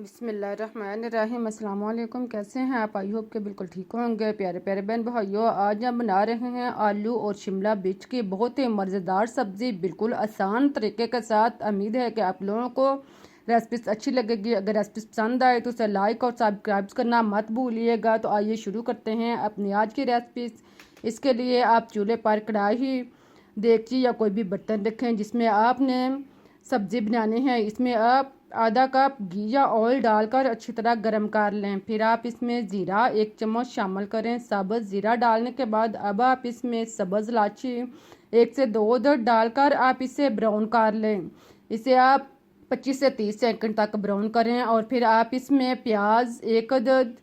बिस्मिल्लाहिर्रहमानिर्रहीम। अस्सलाम वालेकुम। कैसे हैं आप? आई होप के बिल्कुल ठीक होंगे। प्यारे प्यारे बहन भाइयों, आज हम बना रहे हैं आलू और शिमला मिर्च की बहुत ही मज़ेदार सब्ज़ी, बिल्कुल आसान तरीके के साथ। उम्मीद है कि आप लोगों को रेसिपीज अच्छी लगेगी। अगर रेसिपीज पसंद आए तो उसे लाइक और सब्सक्राइब करना मत भूलिएगा। तो आइए शुरू करते हैं अपनी आज की रेसिपीज। इसके लिए आप चूल्हे पर कढ़ाई, देगची या कोई भी बर्तन रखें जिसमें आपने सब्ज़ी बनानी है। इसमें आप आधा कप घी या ऑयल डालकर अच्छी तरह गर्म कर लें। फिर आप इसमें ज़ीरा 1 चम्मच शामिल करें। सब्ज़ ज़ीरा डालने के बाद अब आप इसमें सब्ज़ इलायची 1 से 2 अदद डालकर आप इसे ब्राउन कर लें। इसे आप 25 से 30 सेकंड तक ब्राउन करें। और फिर आप इसमें प्याज 1 अदद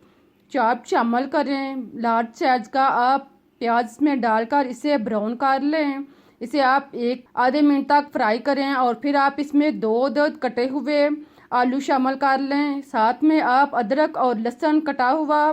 चाप शामिल करें। लार्ज साइज़ का आप प्याज में डालकर इसे ब्राउन कर लें। इसे आप आधे मिनट तक फ्राई करें। और फिर आप इसमें 2 अदद कटे हुए आलू शामिल कर लें। साथ में आप अदरक और लहसुन कटा हुआ,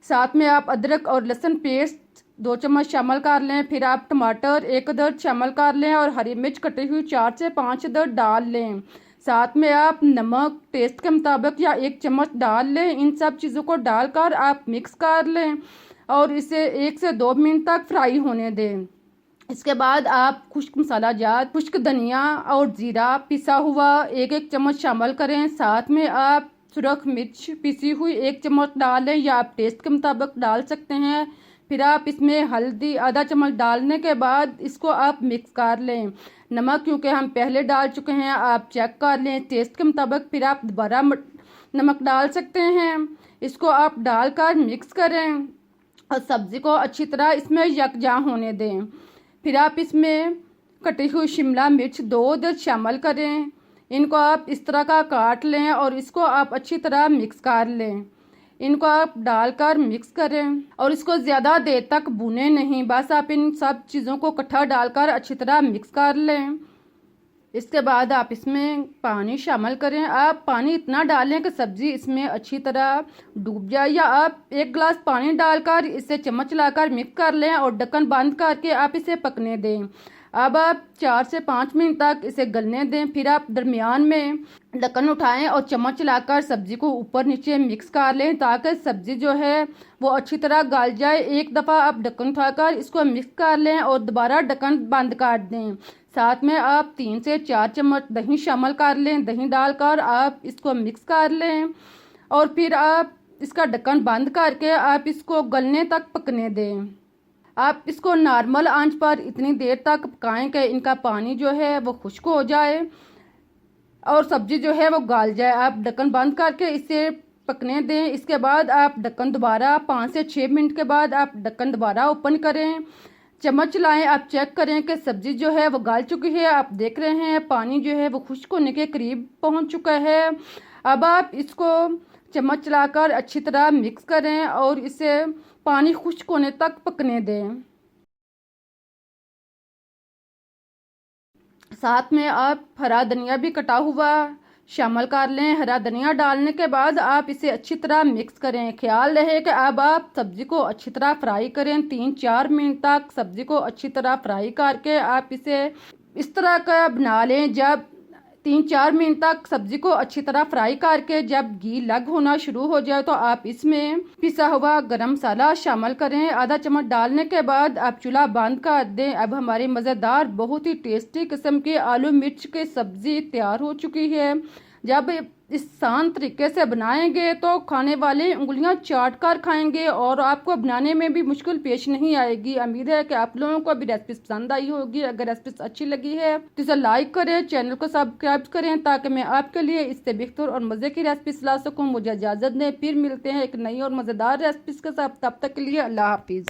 साथ में आप अदरक और लहसुन पेस्ट 2 चम्मच शामिल कर लें। फिर आप टमाटर 1 अदद शामिल कर लें और हरी मिर्च कटी हुई 4 से 5 अदद डाल लें। साथ में आप नमक टेस्ट के मुताबिक या 1 चम्मच डाल लें। इन सब चीज़ों को डालकर आप मिक्स कर लें और इसे 1 से 2 मिनट तक फ्राई होने दें। इसके बाद आप खुश्क मसाला जात, खुश्क धनिया और ज़ीरा पिसा हुआ 1-1 चम्मच शामिल करें। साथ में आप सुरख मिर्च पिसी हुई 1 चम्मच डालें या आप टेस्ट के मुताबिक डाल सकते हैं। फिर आप इसमें हल्दी आधा चम्मच डालने के बाद इसको आप मिक्स कर लें। नमक क्योंकि हम पहले डाल चुके हैं, आप चेक कर लें टेस्ट के मुताबिक। फिर आप दोबारा नमक डाल सकते हैं। इसको आप डालकर मिक्स करें और सब्ज़ी को अच्छी तरह इसमें यकजा होने दें। फिर आप इसमें कटी हुई शिमला मिर्च 2 अदद शामिल करें। इनको आप इस तरह का काट लें और इसको आप अच्छी तरह मिक्स कर लें। इनको आप डालकर मिक्स करें और इसको ज़्यादा देर तक भूनें नहीं, बस आप इन सब चीज़ों को इकट्ठा डालकर अच्छी तरह मिक्स कर लें। इसके बाद आप इसमें पानी शामिल करें। आप पानी इतना डालें कि सब्ज़ी इसमें अच्छी तरह डूब जाए, या आप 1 गिलास पानी डालकर इसे चम्मच लाकर मिक्स कर लें और ढक्कन बंद करके आप इसे पकने दें। अब आप 4 से 5 मिनट तक इसे गलने दें। फिर आप दरमियान में ढक्कन उठाएं और चम्मच लाकर सब्ज़ी को ऊपर नीचे मिक्स कर लें ताकि सब्ज़ी जो है वो अच्छी तरह गल जाए। एक दफ़ा आप ढक्कन उठाकर इसको मिक्स कर लें और दोबारा ढक्कन बंद कर दें। साथ में आप 3 से 4 चम्मच दही शामिल कर लें। दही डालकर आप इसको मिक्स कर लें और फिर आप इसका ढक्कन बंद करके आप इसको गलने तक पकने दें। आप इसको नॉर्मल आंच पर इतनी देर तक पकाएं कि इनका पानी जो है वो खुश्क हो जाए और सब्ज़ी जो है वो गल जाए। आप ढक्कन बंद करके इसे पकने दें। इसके बाद आप ढक्कन दोबारा 5 से 6 मिनट के बाद आप ढक्कन दोबारा ओपन करें, चम्मच लाएं, आप चेक करें कि सब्ज़ी जो है वो गल चुकी है। आप देख रहे हैं पानी जो है वो खुश्क होने के करीब पहुंच चुका है। अब आप इसको चम्मच चलाकर अच्छी तरह मिक्स करें और इसे पानी खुश्क होने तक पकने दें। साथ में आप हरा धनिया भी कटा हुआ शामिल कर लें। हरा धनिया डालने के बाद आप इसे अच्छी तरह मिक्स करें। ख्याल रहे कि अब आप सब्ज़ी को अच्छी तरह फ्राई करें। 3-4 मिनट तक सब्ज़ी को अच्छी तरह फ्राई करके आप इसे इस तरह का बना लें। जब 3-4 मिनट तक सब्ज़ी को अच्छी तरह फ्राई करके जब घी लग होना शुरू हो जाए तो आप इसमें पिसा हुआ गरम मसाला शामिल करें। आधा चम्मच डालने के बाद आप चूल्हा बंद कर दें। अब हमारी मज़ेदार बहुत ही टेस्टी किस्म की आलू मिर्च की सब्ज़ी तैयार हो चुकी है। जब इस आसान तरीके से बनाएंगे तो खाने वाले उंगलियां चाट कर खाएंगे और आपको बनाने में भी मुश्किल पेश नहीं आएगी। उम्मीद है कि आप लोगों को भी रेसिपी पसंद आई होगी। अगर रेसिपी अच्छी लगी है तो इसे लाइक करें, चैनल को सब्सक्राइब करें ताकि मैं आपके लिए इससे बेहतर और मज़े की रेसिपी ला सकूँ। मुझे इजाज़त दें, फिर मिलते हैं एक नई और मज़ेदार रेसिपी के साथ। तब तक के लिए अल्लाह हाफिज़।